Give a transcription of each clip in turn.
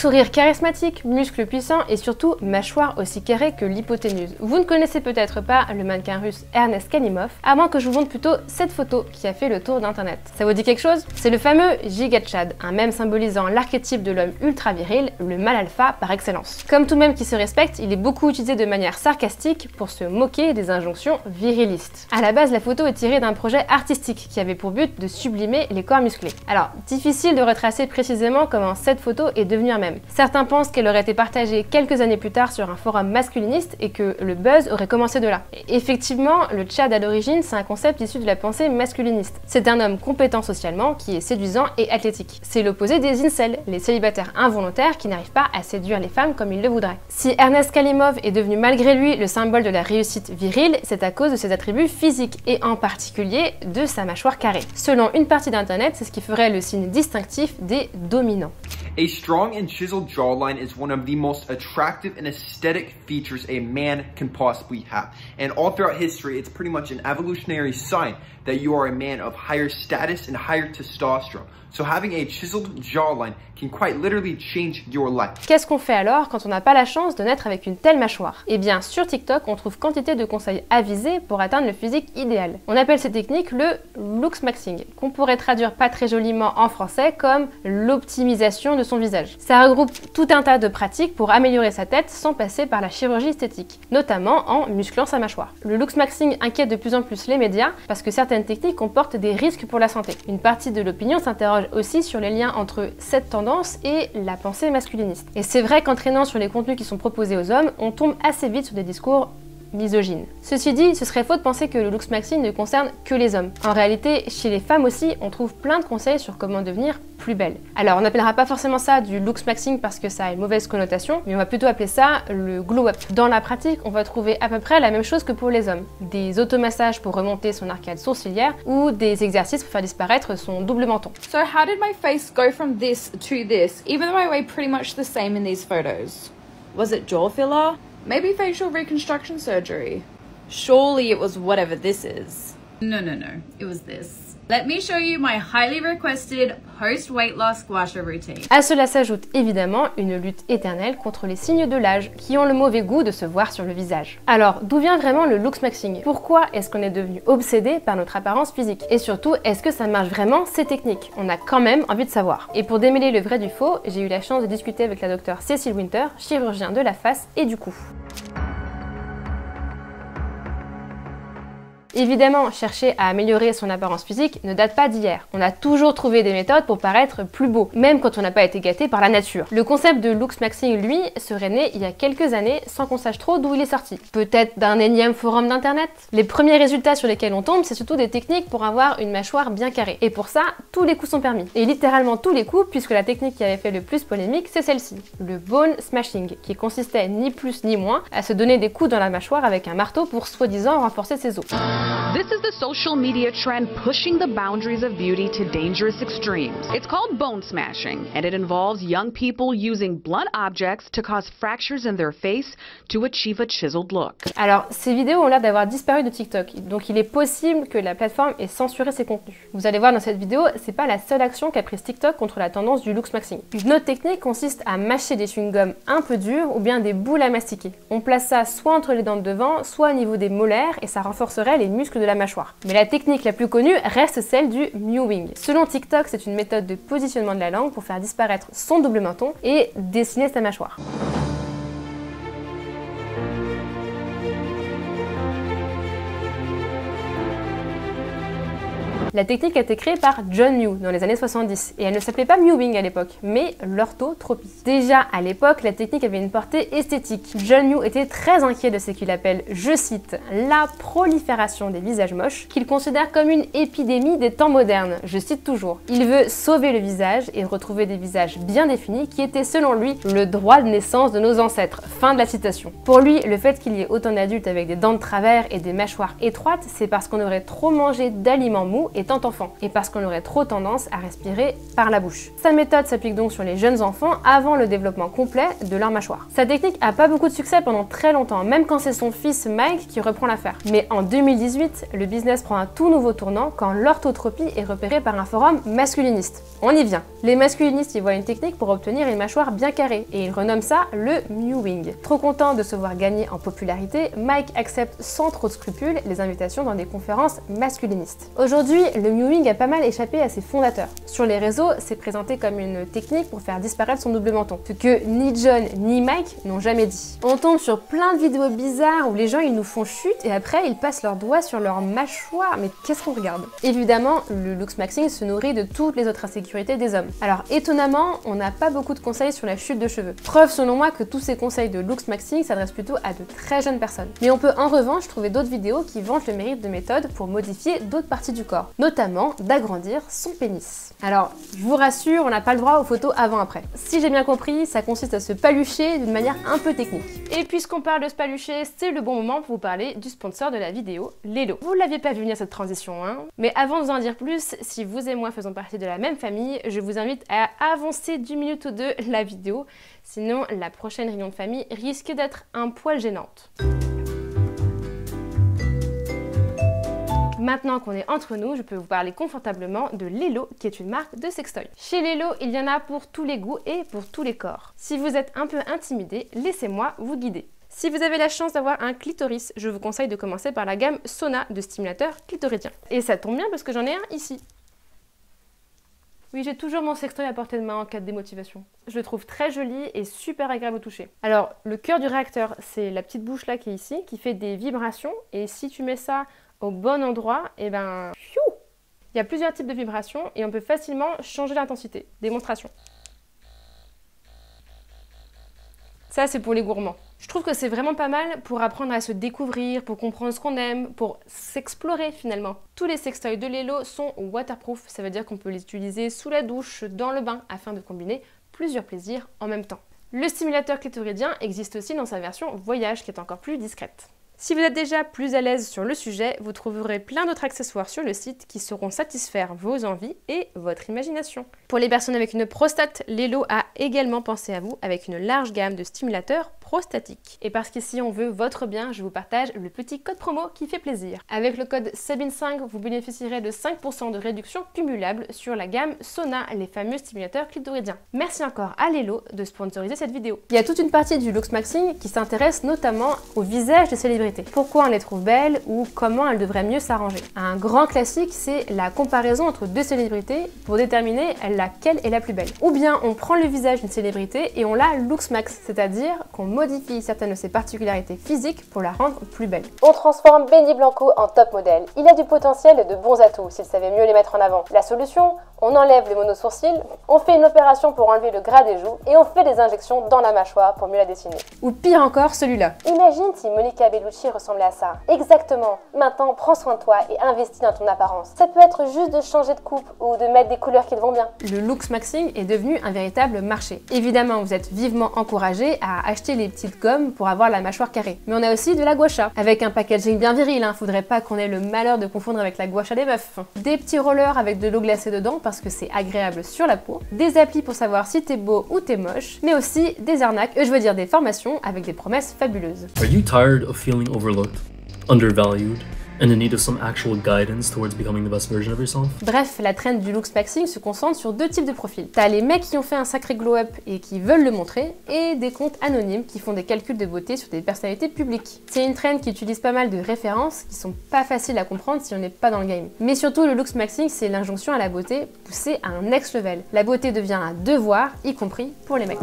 Sourire charismatique, muscles puissants et surtout mâchoire aussi carrée que l'hypoténuse. Vous ne connaissez peut-être pas le mannequin russe Ernest Kalimov, à moins que je vous montre plutôt cette photo qui a fait le tour d'internet. Ça vous dit quelque chose? C'est le fameux Giga Chad, un mème symbolisant l'archétype de l'homme ultra viril, le mâle alpha par excellence. Comme tout mème qui se respecte, il est beaucoup utilisé de manière sarcastique pour se moquer des injonctions virilistes. À la base, la photo est tirée d'un projet artistique qui avait pour but de sublimer les corps musclés. Alors, difficile de retracer précisément comment cette photo est devenue un mème. Certains pensent qu'elle aurait été partagée quelques années plus tard sur un forum masculiniste et que le buzz aurait commencé de là. Et effectivement, le Chad à l'origine, c'est un concept issu de la pensée masculiniste. C'est un homme compétent socialement qui est séduisant et athlétique. C'est l'opposé des incels, les célibataires involontaires qui n'arrivent pas à séduire les femmes comme ils le voudraient. Si Ernest Kalimov est devenu malgré lui le symbole de la réussite virile, c'est à cause de ses attributs physiques et en particulier de sa mâchoire carrée. Selon une partie d'internet, c'est ce qui ferait le signe distinctif des dominants. A strong and chiseled jawline is one of the most attractive and aesthetic features a man can possibly have. And all throughout history, it's pretty much an evolutionary sign that you are a man of higher status and higher testosterone. So having a chiseled jawline can quite literally change your life. Qu'est-ce qu'on fait alors quand on n'a pas la chance de naître avec une telle mâchoire? Eh bien, sur TikTok, on trouve quantité de conseils avisés pour atteindre le physique idéal. On appelle cette technique le looksmaxing, qu'on pourrait traduire pas très joliment en français comme l'optimisation de son visage. Ça regroupe tout un tas de pratiques pour améliorer sa tête sans passer par la chirurgie esthétique, notamment en musclant sa mâchoire. Le looksmaxing inquiète de plus en plus les médias parce que certaines techniques comportent des risques pour la santé. Une partie de l'opinion s'interroge aussi sur les liens entre cette tendance et la pensée masculiniste. Et c'est vrai qu'entraînant sur les contenus qui sont proposés aux hommes, on tombe assez vite sur des discours misogyne. Ceci dit, ce serait faux de penser que le looksmaxing ne concerne que les hommes. En réalité, chez les femmes aussi, on trouve plein de conseils sur comment devenir plus belle. Alors, on n'appellera pas forcément ça du looksmaxing parce que ça a une mauvaise connotation, mais on va plutôt appeler ça le glow-up. Dans la pratique, on va trouver à peu près la même chose que pour les hommes. Des automassages pour remonter son arcade sourcilière ou des exercices pour faire disparaître son double menton. So how did my face go from this to this, even though I weigh pretty much the same in these photos? Was it jaw filler? Maybe facial reconstruction surgery. Surely it was whatever this is. No, it was this. Let me show you my highly requested post-weight loss squasher routine. À cela s'ajoute évidemment une lutte éternelle contre les signes de l'âge qui ont le mauvais goût de se voir sur le visage. Alors, d'où vient vraiment le looksmaxing? Pourquoi est-ce qu'on est devenu obsédé par notre apparence physique? Et surtout, est-ce que ça marche vraiment ces techniques? On a quand même envie de savoir. Et pour démêler le vrai du faux, j'ai eu la chance de discuter avec la docteure Cécile Winter, chirurgien de la face et du cou. Évidemment, chercher à améliorer son apparence physique ne date pas d'hier. On a toujours trouvé des méthodes pour paraître plus beau, même quand on n'a pas été gâté par la nature. Le concept de looksmaxing, lui, serait né il y a quelques années sans qu'on sache trop d'où il est sorti. Peut-être d'un énième forum d'internet? Les premiers résultats sur lesquels on tombe, c'est surtout des techniques pour avoir une mâchoire bien carrée. Et pour ça, tous les coups sont permis. Et littéralement tous les coups, puisque la technique qui avait fait le plus polémique, c'est celle-ci. Le bone smashing, qui consistait ni plus ni moins à se donner des coups dans la mâchoire avec un marteau pour soi-disant renforcer ses os. This is the social media trend pushing the boundaries of beauty to dangerous extremes. It's called bone smashing, and it involves young people using blunt objects to cause fractures in their face to achieve a chiseled look. Alors, ces vidéos ont l'air d'avoir disparu de TikTok, donc il est possible que la plateforme ait censuré ces contenus. Vous allez voir dans cette vidéo, c'est pas la seule action qu'a prise TikTok contre la tendance du looksmaxing. Une autre technique consiste à mâcher des chewing-gums un peu durs ou bien des boules à mastiquer. On place ça soit entre les dents de devant, soit au niveau des molaires et ça renforcerait les muscles de la mâchoire. Mais la technique la plus connue reste celle du mewing. Selon TikTok, c'est une méthode de positionnement de la langue pour faire disparaître son double menton et dessiner sa mâchoire. La technique a été créée par John Mew dans les années 70 et elle ne s'appelait pas mewing à l'époque, mais l'orthotropie. Déjà à l'époque, la technique avait une portée esthétique. John Mew était très inquiet de ce qu'il appelle, je cite, la prolifération des visages moches, qu'il considère comme une épidémie des temps modernes. Je cite toujours. Il veut sauver le visage et retrouver des visages bien définis qui étaient selon lui le droit de naissance de nos ancêtres. Fin de la citation. Pour lui, le fait qu'il y ait autant d'adultes avec des dents de travers et des mâchoires étroites, c'est parce qu'on aurait trop mangé d'aliments mous et étant enfant, et parce qu'on aurait trop tendance à respirer par la bouche. Sa méthode s'applique donc sur les jeunes enfants avant le développement complet de leur mâchoire. Sa technique a pas beaucoup de succès pendant très longtemps, même quand c'est son fils Mike qui reprend l'affaire. Mais en 2018, le business prend un tout nouveau tournant quand l'orthotropie est repérée par un forum masculiniste. On y vient. Les masculinistes y voient une technique pour obtenir une mâchoire bien carrée, et ils renomment ça le mewing. Trop content de se voir gagner en popularité, Mike accepte sans trop de scrupules les invitations dans des conférences masculinistes. Aujourd'hui, le mewing a pas mal échappé à ses fondateurs. Sur les réseaux, c'est présenté comme une technique pour faire disparaître son double menton, ce que ni John ni Mike n'ont jamais dit. On tombe sur plein de vidéos bizarres où les gens ils nous font chute et après ils passent leurs doigts sur leur mâchoire, mais qu'est-ce qu'on regarde? Évidemment, le looksmaxing se nourrit de toutes les autres insécurités des hommes. Alors étonnamment, on n'a pas beaucoup de conseils sur la chute de cheveux. Preuve selon moi que tous ces conseils de looksmaxing s'adressent plutôt à de très jeunes personnes. Mais on peut en revanche trouver d'autres vidéos qui vantent le mérite de méthodes pour modifier d'autres parties du corps, notamment d'agrandir son pénis. Alors, je vous rassure, on n'a pas le droit aux photos avant-après. Si j'ai bien compris, ça consiste à se palucher d'une manière un peu technique. Et puisqu'on parle de se palucher, c'est le bon moment pour vous parler du sponsor de la vidéo, Lelo. Vous l'aviez pas vu venir cette transition, hein? Mais avant de vous en dire plus, si vous et moi faisons partie de la même famille, je vous invite à avancer d'1 minute ou deux la vidéo, sinon la prochaine réunion de famille risque d'être un poil gênante. Maintenant qu'on est entre nous, je peux vous parler confortablement de Lelo, qui est une marque de sextoy. Chez Lelo, il y en a pour tous les goûts et pour tous les corps. Si vous êtes un peu intimidé, laissez-moi vous guider. Si vous avez la chance d'avoir un clitoris, je vous conseille de commencer par la gamme Sona de stimulateurs clitoridiens. Et ça tombe bien parce que j'en ai un ici. Oui, j'ai toujours mon sextoy à portée de main en cas de démotivation. Je le trouve très joli et super agréable au toucher. Alors, le cœur du réacteur, c'est la petite bouche là qui est ici, qui fait des vibrations. Et si tu mets ça au bon endroit, et ben... Pfiou, il y a plusieurs types de vibrations et on peut facilement changer l'intensité. Démonstration. Ça, c'est pour les gourmands. Je trouve que c'est vraiment pas mal pour apprendre à se découvrir, pour comprendre ce qu'on aime, pour s'explorer finalement. Tous les sextoys de Lelo sont waterproof, ça veut dire qu'on peut les utiliser sous la douche, dans le bain, afin de combiner plusieurs plaisirs en même temps. Le stimulateur clitoridien existe aussi dans sa version voyage qui est encore plus discrète. Si vous êtes déjà plus à l'aise sur le sujet, vous trouverez plein d'autres accessoires sur le site qui sauront satisfaire vos envies et votre imagination. Pour les personnes avec une prostate, Lelo a également pensé à vous avec une large gamme de stimulateurs prostatiques. Et parce qu'ici on veut votre bien, je vous partage le petit code promo qui fait plaisir. Avec le code SABINE5, vous bénéficierez de 5% de réduction cumulable sur la gamme Sona, les fameux stimulateurs clitoridiens. Merci encore à Lelo de sponsoriser cette vidéo. Il y a toute une partie du looksmaxing qui s'intéresse notamment au visage des célébrités. Pourquoi on les trouve belles ou comment elles devraient mieux s'arranger. Un grand classique, c'est la comparaison entre deux célébrités pour déterminer laquelle est la plus belle. Ou bien on prend le visage d'une célébrité et on la looksmax, c'est-à-dire qu'on modifie certaines de ses particularités physiques pour la rendre plus belle. On transforme Benny Blanco en top modèle. Il a du potentiel et de bons atouts s'il savait mieux les mettre en avant. La solution, on enlève les monosourcils, on fait une opération pour enlever le gras des joues et on fait des injections dans la mâchoire pour mieux la dessiner. Ou pire encore, celui-là. Imagine si Monica Bellucci ressemblait à ça. Exactement. Maintenant, prends soin de toi et investis dans ton apparence. Ça peut être juste de changer de coupe ou de mettre des couleurs qui te vont bien. Le looksmaxing est devenu un véritable marché. Évidemment, vous êtes vivement encouragés à acheter les petites gommes pour avoir la mâchoire carrée. Mais on a aussi de la gua sha, avec un packaging bien viril, hein. Faudrait pas qu'on ait le malheur de confondre avec la gua sha des meufs. Des petits rollers avec de l'eau glacée dedans parce que c'est agréable sur la peau, des applis pour savoir si t'es beau ou t'es moche, mais aussi des arnaques, je veux dire des formations avec des promesses fabuleuses. Are you tired of feeling overlooked, undervalued, and in need of some actual guidance towards becoming the best version of yourself? Bref, la trend du looksmaxing se concentre sur deux types de profils. T'as les mecs qui ont fait un sacré glow-up et qui veulent le montrer, et des comptes anonymes qui font des calculs de beauté sur des personnalités publiques. C'est une trend qui utilise pas mal de références qui sont pas faciles à comprendre si on n'est pas dans le game. Mais surtout, le looksmaxing, c'est l'injonction à la beauté poussée à un next level. La beauté devient un devoir, y compris pour les mecs.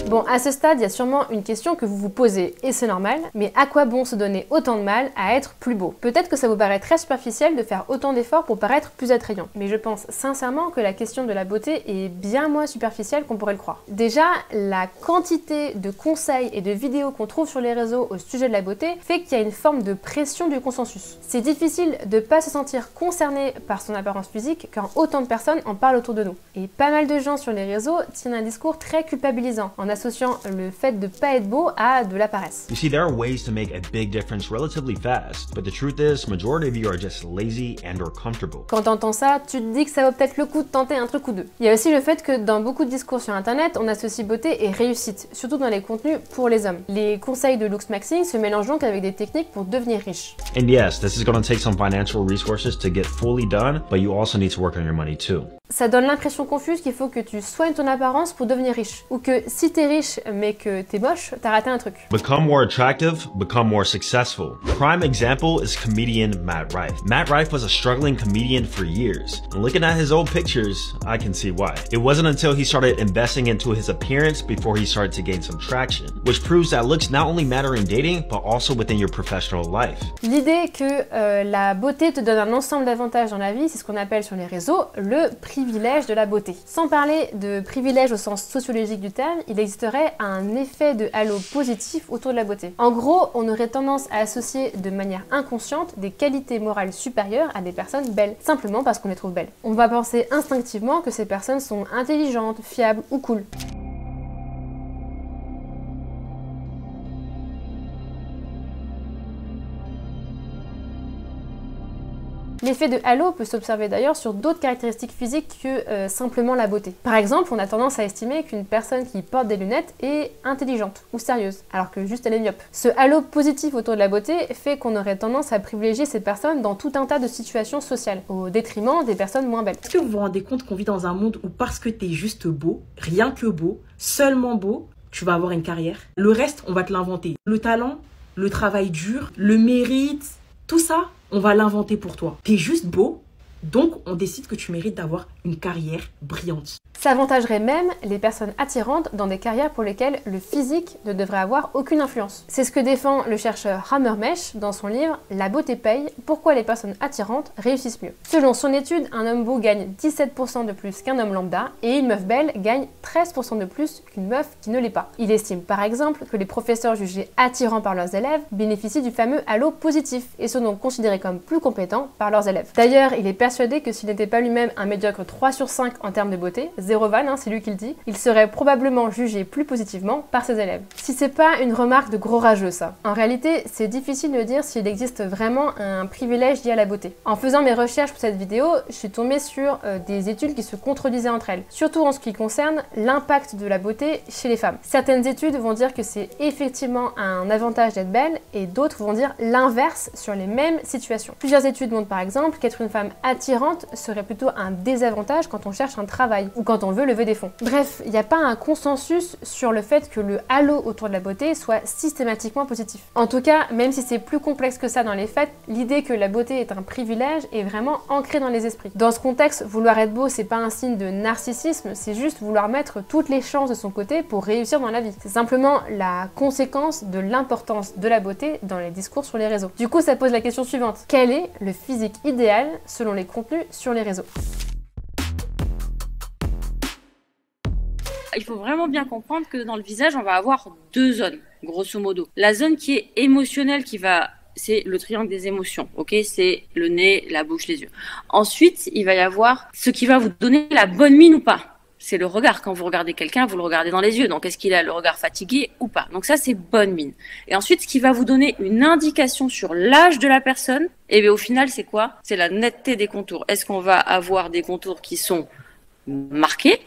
Bon, à ce stade, il y a sûrement une question que vous vous posez, et c'est normal, mais à quoi bon se donner autant de mal à être plus beau? Peut-être que ça vous paraît très superficiel de faire autant d'efforts pour paraître plus attrayant, mais je pense sincèrement que la question de la beauté est bien moins superficielle qu'on pourrait le croire. Déjà, la quantité de conseils et de vidéos qu'on trouve sur les réseaux au sujet de la beauté fait qu'il y a une forme de pression du consensus. C'est difficile de pas se sentir concerné par son apparence physique quand autant de personnes en parlent autour de nous. Et pas mal de gens sur les réseaux tiennent un discours très culpabilisant, en associant le fait de pas être beau à de la paresse. You see, there are ways to make a big difference relatively fast, but the truth is, majority of you are just lazy and or comfortable. Quand t'entends ça, tu te dis que ça vaut peut-être le coup de tenter un truc ou deux. Il y a aussi le fait que dans beaucoup de discours sur internet, on associe beauté et réussite, surtout dans les contenus pour les hommes. Les conseils de looksmaxing se mélangent donc avec des techniques pour devenir riche. And yes, this is going to take some financial resources to get fully done, but you also need to work on your money too. Ça donne l'impression confuse qu'il faut que tu soignes ton apparence pour devenir riche. Ou que si t'es riche mais que t'es moche, t'as raté un truc. Become more attractive, become more successful. Prime example is comedian Matt Rife. Matt Rife was a struggling comedian for years. And looking at his old pictures, I can see why. It wasn't until he started investing into his appearance before he started to gain some traction, which proves that looks not only matter in dating, but also within your professional life. L'idée que la beauté te donne un ensemble d'avantages dans la vie, c'est ce qu'on appelle sur les réseaux le privilège de la beauté. Sans parler de privilège au sens sociologique du terme, il existerait un effet de halo positif autour de la beauté. En gros, on aurait tendance à associer de manière inconsciente des qualités morales supérieures à des personnes belles, simplement parce qu'on les trouve belles. On va penser instinctivement que ces personnes sont intelligentes, fiables ou cool. L'effet de halo peut s'observer d'ailleurs sur d'autres caractéristiques physiques que simplement la beauté. Par exemple, on a tendance à estimer qu'une personne qui porte des lunettes est intelligente ou sérieuse, alors que juste elle est myope. Ce halo positif autour de la beauté fait qu'on aurait tendance à privilégier ces personnes dans tout un tas de situations sociales, au détriment des personnes moins belles. Est-ce que vous vous rendez compte qu'on vit dans un monde où parce que t'es juste beau, rien que beau, seulement beau, tu vas avoir une carrière? Le reste, on va te l'inventer. Le talent, le travail dur, le mérite, tout ça, on va l'inventer pour toi. T'es juste beau, donc on décide que tu mérites d'avoir une carrière brillante. Ça avantagerait même les personnes attirantes dans des carrières pour lesquelles le physique ne devrait avoir aucune influence. C'est ce que défend le chercheur Hammermesh dans son livre « La beauté paye, pourquoi les personnes attirantes réussissent mieux ». Selon son étude, un homme beau gagne 17% de plus qu'un homme lambda et une meuf belle gagne 13% de plus qu'une meuf qui ne l'est pas. Il estime par exemple que les professeurs jugés attirants par leurs élèves bénéficient du fameux halo positif et sont donc considérés comme plus compétents par leurs élèves. D'ailleurs, il est persuadé que s'il n'était pas lui-même un médiocre 3 sur 5 en termes de beauté, zéro vanne, c'est lui qui le dit, il serait probablement jugé plus positivement par ses élèves. Si c'est pas une remarque de gros rageux ça. En réalité, c'est difficile de dire s'il existe vraiment un privilège lié à la beauté. En faisant mes recherches pour cette vidéo, je suis tombée sur des études qui se contredisaient entre elles, surtout en ce qui concerne l'impact de la beauté chez les femmes. Certaines études vont dire que c'est effectivement un avantage d'être belle et d'autres vont dire l'inverse sur les mêmes situations. Plusieurs études montrent par exemple qu'être une femme attirante serait plutôt un désavantage quand on cherche un travail ou quand on veut lever des fonds. Bref, il n'y a pas un consensus sur le fait que le halo autour de la beauté soit systématiquement positif. En tout cas, même si c'est plus complexe que ça dans les faits, l'idée que la beauté est un privilège est vraiment ancrée dans les esprits. Dans ce contexte, vouloir être beau, c'est pas un signe de narcissisme, c'est juste vouloir mettre toutes les chances de son côté pour réussir dans la vie. C'est simplement la conséquence de l'importance de la beauté dans les discours sur les réseaux. Du coup, ça pose la question suivante. Quel est le physique idéal selon les contenus sur les réseaux ? Il faut vraiment bien comprendre que dans le visage, on va avoir deux zones, grosso modo. La zone qui est émotionnelle, c'est le triangle des émotions, ok? C'est le nez, la bouche, les yeux. Ensuite, il va y avoir ce qui va vous donner la bonne mine ou pas. C'est le regard. Quand vous regardez quelqu'un, vous le regardez dans les yeux. Donc, est-ce qu'il a le regard fatigué ou pas? Donc ça, c'est bonne mine. Et ensuite, ce qui va vous donner une indication sur l'âge de la personne, et bien au final, c'est quoi? C'est la netteté des contours. Est-ce qu'on va avoir des contours qui sont marqués?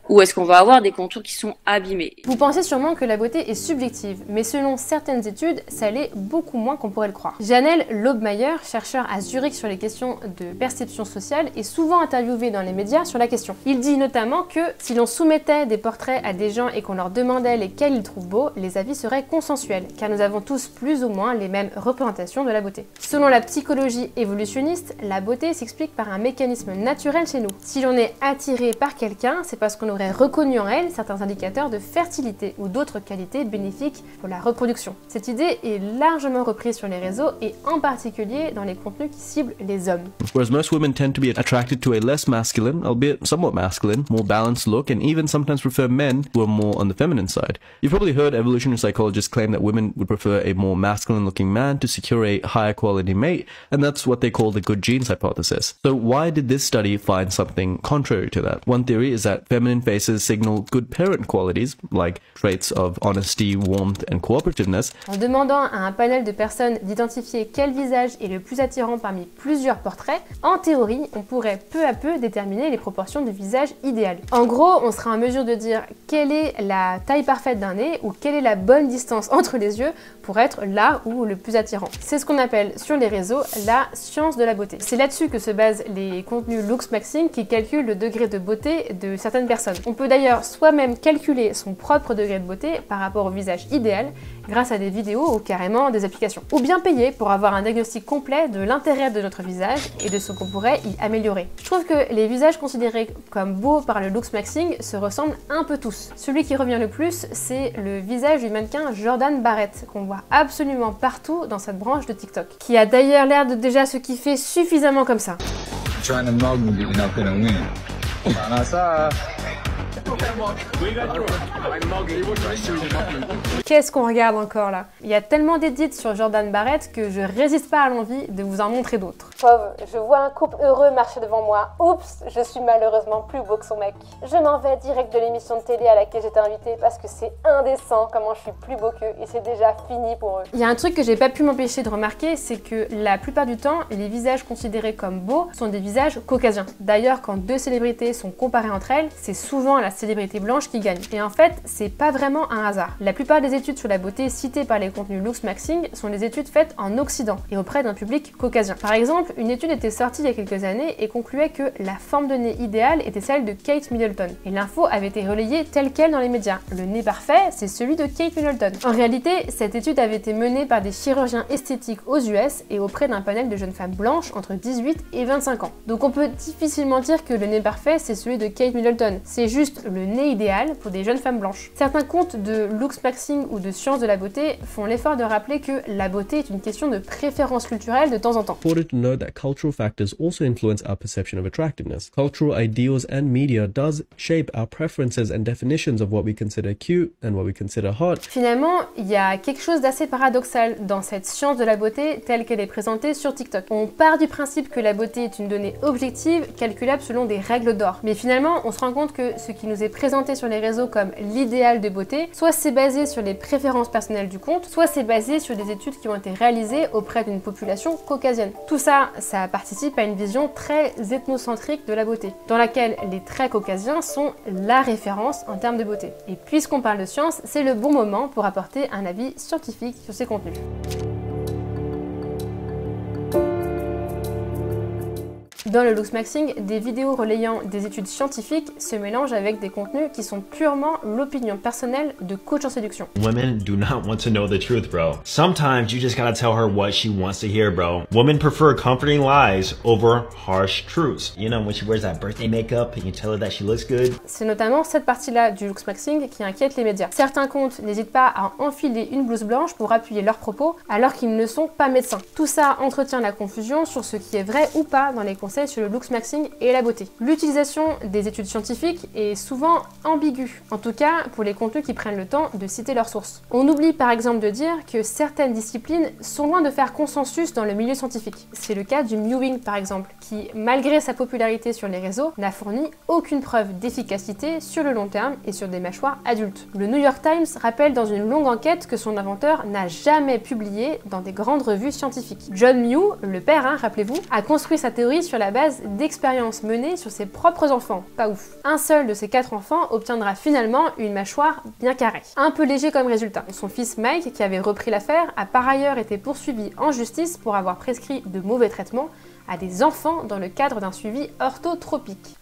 Ou est-ce qu'on va avoir des contours qui sont abîmés? Vous pensez sûrement que la beauté est subjective, mais selon certaines études, ça l'est beaucoup moins qu'on pourrait le croire. Janel Lobmeier, chercheur à Zurich sur les questions de perception sociale, est souvent interviewé dans les médias sur la question. Il dit notamment que si l'on soumettait des portraits à des gens et qu'on leur demandait lesquels ils trouvent beaux, les avis seraient consensuels, car nous avons tous plus ou moins les mêmes représentations de la beauté. Selon la psychologie évolutionniste, la beauté s'explique par un mécanisme naturel chez nous. Si l'on est attiré par quelqu'un, c'est parce qu'on aurait reconnu en elle certains indicateurs de fertilité ou d'autres qualités bénéfiques pour la reproduction. Cette idée est largement reprise sur les réseaux et en particulier dans les contenus qui ciblent les hommes. Whereas most women tend to be attracted to a less masculine, albeit somewhat masculine, more balanced look, and even sometimes prefer men who are more on the feminine side. You've probably heard evolutionary psychologists claim that women would prefer a more masculine looking man to secure a higher quality mate, and that's what they call the good genes hypothesis. So why did this study find something contrary to that? One theory is that feminine faces signal good parent qualities, like traits of honesty, warmth, and cooperativeness. En demandant à un panel de personnes d'identifier quel visage est le plus attirant parmi plusieurs portraits, en théorie, on pourrait peu à peu déterminer les proportions du visage idéal. En gros, on sera en mesure de dire quelle est la taille parfaite d'un nez ou quelle est la bonne distance entre les yeux pour être là où le plus attirant. C'est ce qu'on appelle sur les réseaux la science de la beauté. C'est là-dessus que se basent les contenus looksmaxing qui calculent le degré de beauté de certaines personnes. On peut d'ailleurs soi-même calculer son propre degré de beauté par rapport au visage idéal grâce à des vidéos ou carrément des applications. Ou bien payer pour avoir un diagnostic complet de l'intérêt de notre visage et de ce qu'on pourrait y améliorer. Je trouve que les visages considérés comme beaux par le looksmaxing se ressemblent un peu tous. Celui qui revient le plus, c'est le visage du mannequin Jordan Barrett, qu'on voit absolument partout dans cette branche de TikTok, qui a d'ailleurs l'air de déjà se kiffer suffisamment comme ça. Qu'est-ce qu'on regarde encore là? Il y a tellement d'édits sur Jordan Barrett que je résiste pas à l'envie de vous en montrer d'autres. Pauvre, je vois un couple heureux marcher devant moi. Oups, je suis malheureusement plus beau que son mec. Je m'en vais direct de l'émission de télé à laquelle j'étais invitée parce que c'est indécent comment je suis plus beau qu'eux et c'est déjà fini pour eux. Il y a un truc que j'ai pas pu m'empêcher de remarquer, c'est que la plupart du temps, les visages considérés comme beaux sont des visages caucasiens. D'ailleurs, quand deux célébrités sont comparées entre elles, c'est souvent la célébrité blanche qui gagne. Et en fait, c'est pas vraiment un hasard. La plupart des études sur la beauté citées par les contenus looksmaxing sont des études faites en Occident et auprès d'un public caucasien. Par exemple, une étude était sortie il y a quelques années et concluait que la forme de nez idéale était celle de Kate Middleton. Et l'info avait été relayée telle quelle dans les médias. Le nez parfait, c'est celui de Kate Middleton. En réalité, cette étude avait été menée par des chirurgiens esthétiques aux US et auprès d'un panel de jeunes femmes blanches entre 18 et 25 ans. Donc on peut difficilement dire que le nez parfait, c'est celui de Kate Middleton. C'est juste le nez idéal pour des jeunes femmes blanches. Certains comptes de looksmaxing ou de science de la beauté font l'effort de rappeler que la beauté est une question de préférence culturelle de temps en temps. Important to note that cultural factors also influence our perception of attractiveness. Cultural ideals and media does shape our preferences and definitions of what we consider cute and what we consider hot. Finalement, il y a quelque chose d'assez paradoxal dans cette science de la beauté telle qu'elle est présentée sur TikTok. On part du principe que la beauté est une donnée objective, calculable selon des règles d'or. Mais finalement, on se rend compte que ce qui nous est présenté sur les réseaux comme l'idéal de beauté, soit c'est basé sur les préférences personnelles du compte, soit c'est basé sur des études qui ont été réalisées auprès d'une population caucasienne. Tout ça, ça participe à une vision très ethnocentrique de la beauté, dans laquelle les traits caucasiens sont la référence en termes de beauté. Et puisqu'on parle de science, c'est le bon moment pour apporter un avis scientifique sur ces contenus. Dans le looksmaxing, des vidéos relayant des études scientifiques se mélangent avec des contenus qui sont purement l'opinion personnelle de coach en séduction. Women do not want to know the truth, bro. Sometimes you just gotta tell her what she wants to hear, bro. Women prefer comforting lies over harsh truths. You know, when she wears that birthday makeup and you tell her that she looks good. C'est notamment cette partie-là du looksmaxing qui inquiète les médias. Certains comptes n'hésitent pas à enfiler une blouse blanche pour appuyer leurs propos alors qu'ils ne sont pas médecins. Tout ça entretient la confusion sur ce qui est vrai ou pas dans les conseils sur le looksmaxing et la beauté. L'utilisation des études scientifiques est souvent ambiguë, en tout cas pour les contenus qui prennent le temps de citer leurs sources. On oublie par exemple de dire que certaines disciplines sont loin de faire consensus dans le milieu scientifique. C'est le cas du mewing par exemple, qui malgré sa popularité sur les réseaux, n'a fourni aucune preuve d'efficacité sur le long terme et sur des mâchoires adultes. Le New York Times rappelle dans une longue enquête que son inventeur n'a jamais publié dans des grandes revues scientifiques. John Mew, le père, rappelez-vous, a construit sa théorie sur la base d'expériences menées sur ses propres enfants. Pas ouf. Un seul de ses 4 enfants obtiendra finalement une mâchoire bien carrée. Un peu léger comme résultat. Son fils Mike, qui avait repris l'affaire, a par ailleurs été poursuivi en justice pour avoir prescrit de mauvais traitements à des enfants dans le cadre d'un suivi orthotropique.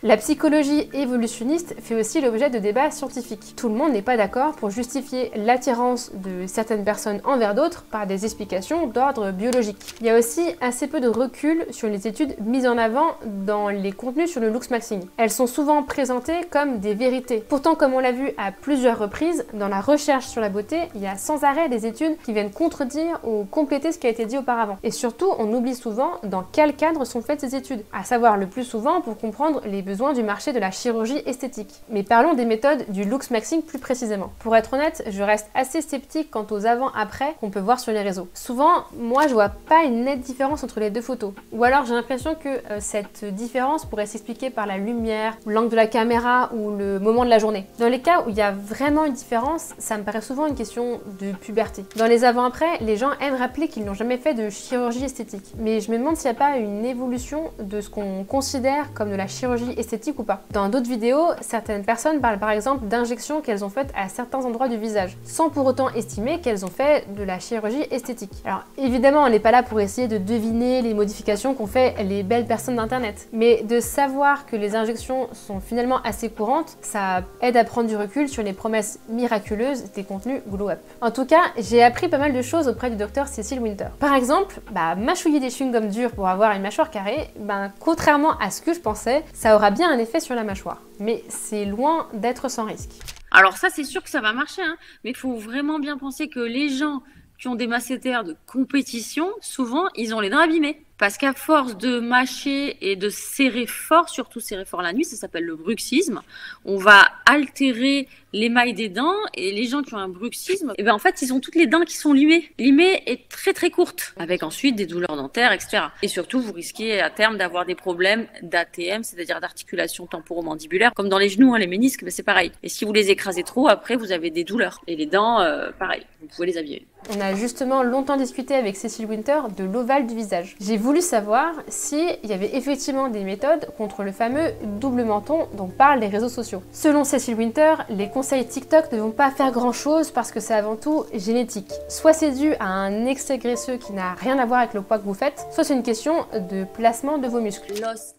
La psychologie évolutionniste fait aussi l'objet de débats scientifiques. Tout le monde n'est pas d'accord pour justifier l'attirance de certaines personnes envers d'autres par des explications d'ordre biologique. Il y a aussi assez peu de recul sur les études mises en avant dans les contenus sur le looksmaxing. Elles sont souvent présentées comme des vérités. Pourtant, comme on l'a vu à plusieurs reprises, dans la recherche sur la beauté, il y a sans arrêt des études qui viennent contredire ou compléter ce qui a été dit auparavant. Et surtout, on oublie souvent dans quel cadre sont faites ces études, à savoir le plus souvent pour comprendre les besoins du marché de la chirurgie esthétique. Mais parlons des méthodes du looksmaxing plus précisément. Pour être honnête, je reste assez sceptique quant aux avant-après qu'on peut voir sur les réseaux. Souvent, moi je vois pas une nette différence entre les deux photos. Ou alors j'ai l'impression que cette différence pourrait s'expliquer par la lumière, l'angle de la caméra ou le moment de la journée. Dans les cas où il y a vraiment une différence, ça me paraît souvent une question de puberté. Dans les avant-après, les gens aiment rappeler qu'ils n'ont jamais fait de chirurgie esthétique. Mais je me demande s'il n'y a pas une évolution de ce qu'on considère comme de la chirurgie esthétique ou pas. Dans d'autres vidéos, certaines personnes parlent par exemple d'injections qu'elles ont faites à certains endroits du visage, sans pour autant estimer qu'elles ont fait de la chirurgie esthétique. Alors évidemment, on n'est pas là pour essayer de deviner les modifications qu'ont fait les belles personnes d'internet, mais de savoir que les injections sont finalement assez courantes, ça aide à prendre du recul sur les promesses miraculeuses des contenus glow-up. En tout cas, j'ai appris pas mal de choses auprès du docteur Cecil Winter. Par exemple, mâchouiller des chewing-gums durs pour avoir une mâchoire carrée, contrairement à ce que je pensais, ça aura bien un effet sur la mâchoire. Mais c'est loin d'être sans risque. Alors ça, c'est sûr que ça va marcher, hein, mais il faut vraiment bien penser que les gens qui ont des masséters de compétition, souvent, ils ont les dents abîmées. Parce qu'à force de mâcher et de serrer fort, surtout serrer fort la nuit, ça s'appelle le bruxisme, on va altérer l'émail des dents, et les gens qui ont un bruxisme, en fait, ils ont toutes les dents qui sont limées. Limée est très très courte, avec ensuite des douleurs dentaires, etc. Et surtout, vous risquez à terme d'avoir des problèmes d'ATM, c'est-à-dire d'articulation temporomandibulaire, comme dans les genoux, les ménisques, c'est pareil. Et si vous les écrasez trop, après, vous avez des douleurs. Et les dents, pareil, vous pouvez les abîmer. On a justement longtemps discuté avec Cecil Winter de l'ovale du visage. J'ai voulu savoir s'il y avait effectivement des méthodes contre le fameux double menton dont parlent les réseaux sociaux. Selon Cecil Winter, les conseils TikTok ne vont pas faire grand chose parce que c'est avant tout génétique. Soit c'est dû à un excès graisseux qui n'a rien à voir avec le poids que vous faites, soit c'est une question de placement de vos muscles. L'os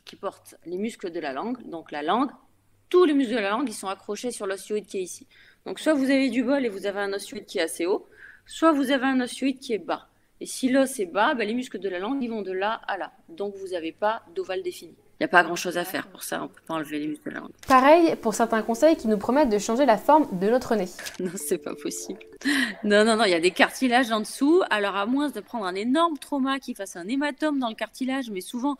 qui porte les muscles de la langue, donc la langue, tous les muscles de la langue, ils sont accrochés sur l'osioïde qui est ici. Donc soit vous avez du bol et vous avez un osioïde qui est assez haut, soit vous avez un osioïde qui est bas. Et si l'os est bas, les muscles de la langue ils vont de là à là. Donc vous n'avez pas d'ovale défini. Il n'y a pas grand chose à faire pour ça, on ne peut pas enlever les muscles de la langue. Pareil pour certains conseils qui nous promettent de changer la forme de notre nez. Non, c'est pas possible. Non, il y a des cartilages en dessous. Alors à moins de prendre un énorme trauma qui fasse un hématome dans le cartilage, mais souvent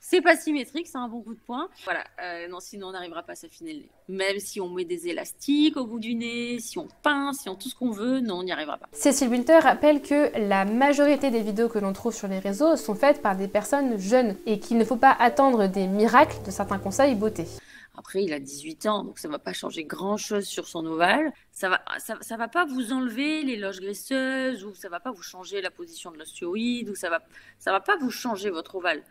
c'est pas symétrique, c'est un bon coup de poing. Voilà, non, sinon on n'arrivera pas à s'affiner le nez. Même si on met des élastiques au bout du nez, si on pince, si on tout ce qu'on veut, non, on n'y arrivera pas. Cecil Winter rappelle que la majorité des vidéos que l'on trouve sur les réseaux sont faites par des personnes jeunes et qu'il ne faut pas attendre des miracles de certains conseils beauté. Après, il a 18 ans, donc ça va pas changer grand-chose sur son ovale. Ça va pas vous enlever les loges graisseuses, ou ça va pas vous changer la position de l'osioïde, ou ça va pas vous changer votre ovale.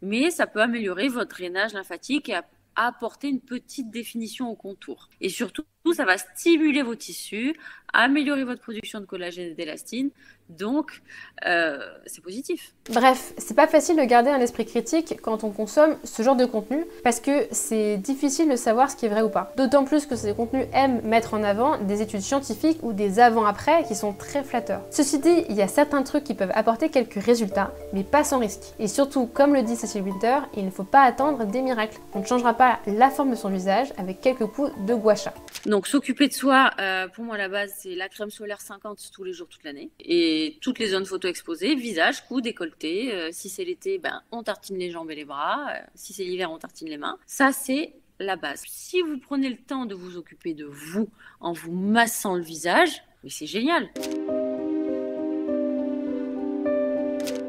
Mais ça peut améliorer votre drainage lymphatique et apporter une petite définition au contour. Et surtout, ça va stimuler vos tissus, améliorer votre production de collagène et d'élastine. Donc, c'est positif. Bref, c'est pas facile de garder un esprit critique quand on consomme ce genre de contenu parce que c'est difficile de savoir ce qui est vrai ou pas. D'autant plus que ces contenus aiment mettre en avant des études scientifiques ou des avant-après qui sont très flatteurs. Ceci dit, il y a certains trucs qui peuvent apporter quelques résultats, mais pas sans risque. Et surtout, comme le dit Cecil Winter, il ne faut pas attendre des miracles. On ne changera pas la forme de son visage avec quelques coups de gua sha. Donc s'occuper de soi, pour moi la base c'est la crème solaire 50 tous les jours, toute l'année. Et toutes les zones photo exposées, visage, cou, décolleté. Si c'est l'été, on tartine les jambes et les bras. Si c'est l'hiver, on tartine les mains. Ça c'est la base. Si vous prenez le temps de vous occuper de vous en vous massant le visage, mais c'est génial.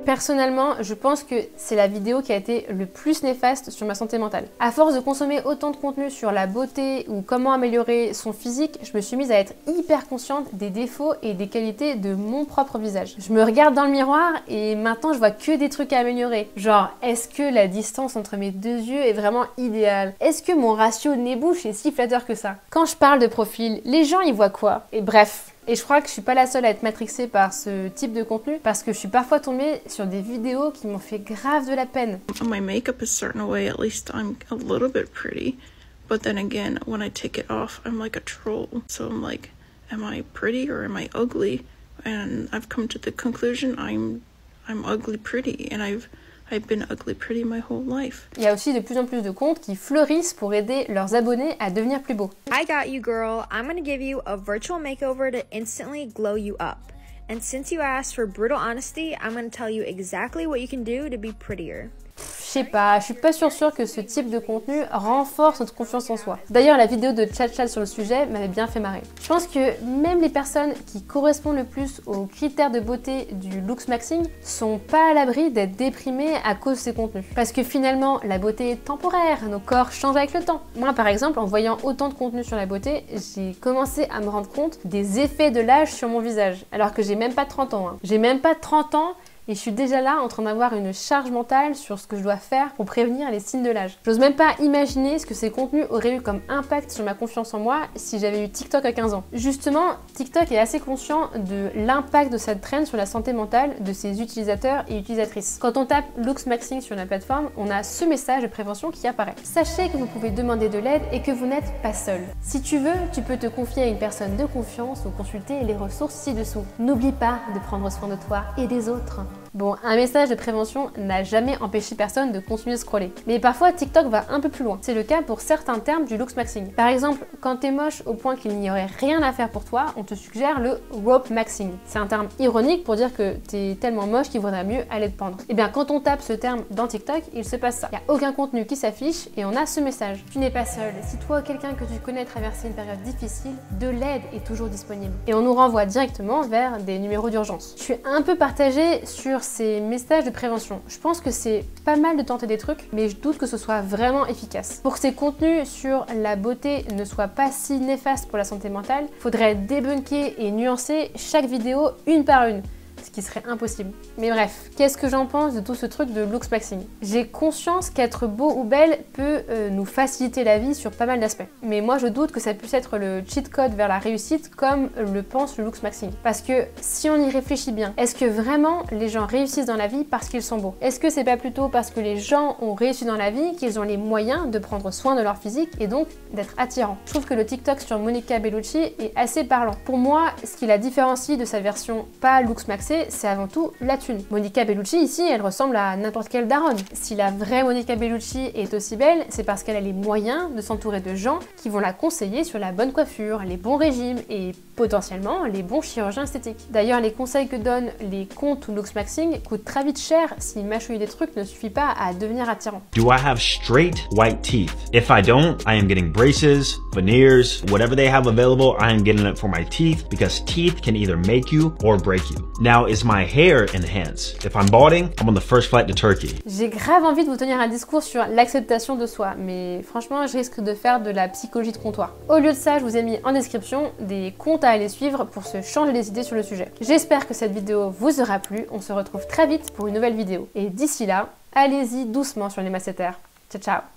Personnellement, je pense que c'est la vidéo qui a été le plus néfaste sur ma santé mentale. À force de consommer autant de contenu sur la beauté ou comment améliorer son physique, je me suis mise à être hyper consciente des défauts et des qualités de mon propre visage. Je me regarde dans le miroir et maintenant je vois que des trucs à améliorer. Genre, est-ce que la distance entre mes deux yeux est vraiment idéale? Est-ce que mon ratio nez-bouche est si flatteur que ça? Quand je parle de profil, les gens y voient quoi? Et bref. Et je crois que je suis pas la seule à être matrixée par ce type de contenu parce que je suis parfois tombée sur des vidéos qui m'ont fait grave de la peine. My makeup is certain way, at least I'm a little bit pretty. But then again, when I take it off, I'm like a troll. So I'm like, am I pretty or am I ugly? And I've come to the conclusion I'm ugly pretty, and I've been ugly pretty my whole life. Il y a aussi de plus en plus de comptes qui fleurissent pour aider leurs abonnés à devenir plus beaux. I got you, girl. I'm gonna give you a virtual makeover to instantly glow you up. And since you asked for brutal honesty, I'm gonna tell you exactly what you can do to be prettier. Je sais pas, je suis pas sûre que ce type de contenu renforce notre confiance en soi. D'ailleurs, la vidéo de Tchatchal sur le sujet m'avait bien fait marrer. Je pense que même les personnes qui correspondent le plus aux critères de beauté du looksmaxing sont pas à l'abri d'être déprimées à cause de ces contenus. Parce que finalement, la beauté est temporaire, nos corps changent avec le temps. Moi, par exemple, en voyant autant de contenu sur la beauté, j'ai commencé à me rendre compte des effets de l'âge sur mon visage. Alors que j'ai même pas 30 ans. J'ai même pas 30 ans. Et je suis déjà là en train d'avoir une charge mentale sur ce que je dois faire pour prévenir les signes de l'âge. J'ose même pas imaginer ce que ces contenus auraient eu comme impact sur ma confiance en moi si j'avais eu TikTok à 15 ans. Justement, TikTok est assez conscient de l'impact de cette trend sur la santé mentale de ses utilisateurs et utilisatrices. Quand on tape looksmaxing sur la plateforme, on a ce message de prévention qui apparaît. Sachez que vous pouvez demander de l'aide et que vous n'êtes pas seul. Si tu veux, tu peux te confier à une personne de confiance ou consulter les ressources ci-dessous. N'oublie pas de prendre soin de toi et des autres. Bon, un message de prévention n'a jamais empêché personne de continuer de scroller. Mais parfois, TikTok va un peu plus loin. C'est le cas pour certains termes du looksmaxing. Par exemple, quand t'es moche au point qu'il n'y aurait rien à faire pour toi, on te suggère le rope maxing. C'est un terme ironique pour dire que t'es tellement moche qu'il vaudrait mieux aller te pendre. Et bien, quand on tape ce terme dans TikTok, il se passe ça. Il n'y a aucun contenu qui s'affiche et on a ce message. Tu n'es pas seul. Si toi ou quelqu'un que tu connais traversait une période difficile, de l'aide est toujours disponible. Et on nous renvoie directement vers des numéros d'urgence. Je suis un peu partagée sur ces messages de prévention. Je pense que c'est pas mal de tenter des trucs, mais je doute que ce soit vraiment efficace. Pour que ces contenus sur la beauté ne soient pas si néfastes pour la santé mentale, faudrait débunker et nuancer chaque vidéo une par une. Ce qui serait impossible. Mais bref, qu'est-ce que j'en pense de tout ce truc de looksmaxing? J'ai conscience qu'être beau ou belle peut nous faciliter la vie sur pas mal d'aspects. Mais moi je doute que ça puisse être le cheat code vers la réussite comme le pense le looksmaxing. Parce que si on y réfléchit bien, est-ce que vraiment les gens réussissent dans la vie parce qu'ils sont beaux? Est-ce que c'est pas plutôt parce que les gens ont réussi dans la vie qu'ils ont les moyens de prendre soin de leur physique et donc d'être attirants? Je trouve que le TikTok sur Monica Bellucci est assez parlant. Pour moi, ce qui la différencie de sa version pas looksmaxée, c'est avant tout la thune. Monica Bellucci ici, elle ressemble à n'importe quelle daronne. Si la vraie Monica Bellucci est aussi belle, c'est parce qu'elle a les moyens de s'entourer de gens qui vont la conseiller sur la bonne coiffure, les bons régimes et potentiellement les bons chirurgiens esthétiques. D'ailleurs, les conseils que donnent les comptes ou looksmaxing coûtent très vite cher si mâchouiller des trucs ne suffit pas à devenir attirant. Do I have straight white teeth? If I don't, I am getting braces, veneers, whatever they have available, I am getting it for my teeth because teeth can either make you or break you. Now, is my hair enhanced? If I'm balding, I'm on the first flight to Turkey. J'ai grave envie de vous tenir un discours sur l'acceptation de soi, mais franchement, je risque de faire de la psychologie de comptoir. Au lieu de ça, je vous ai mis en description des comptes à aller suivre pour se changer les idées sur le sujet. J'espère que cette vidéo vous aura plu. On se retrouve très vite pour une nouvelle vidéo. Et d'ici là, allez-y doucement sur les masséters. Ciao, ciao!